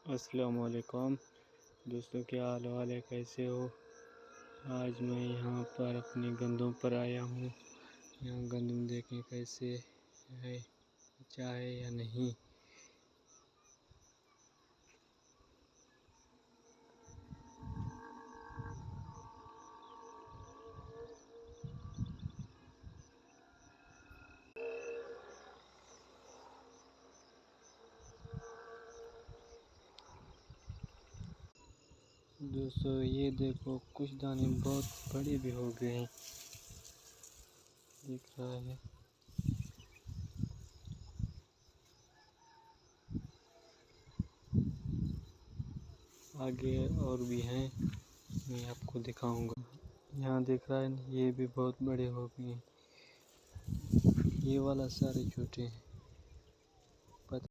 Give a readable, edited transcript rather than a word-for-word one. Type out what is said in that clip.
अस्सलाम वालेकुम दोस्तों, क्या हाल वाल है, कैसे हो। आज मैं यहाँ पर अपनी गंदों पर आया हूँ। यहाँ गंदम देखें कैसे है, अच्छा है या नहीं। दोस्तों ये देखो, कुछ दाने बहुत बड़े भी हो गए हैं, दिख रहा है। आगे और भी हैं, मैं आपको दिखाऊंगा। यहाँ दिख रहा है, ये भी बहुत बड़े हो गए हैं। ये वाला सारे छोटे हैं।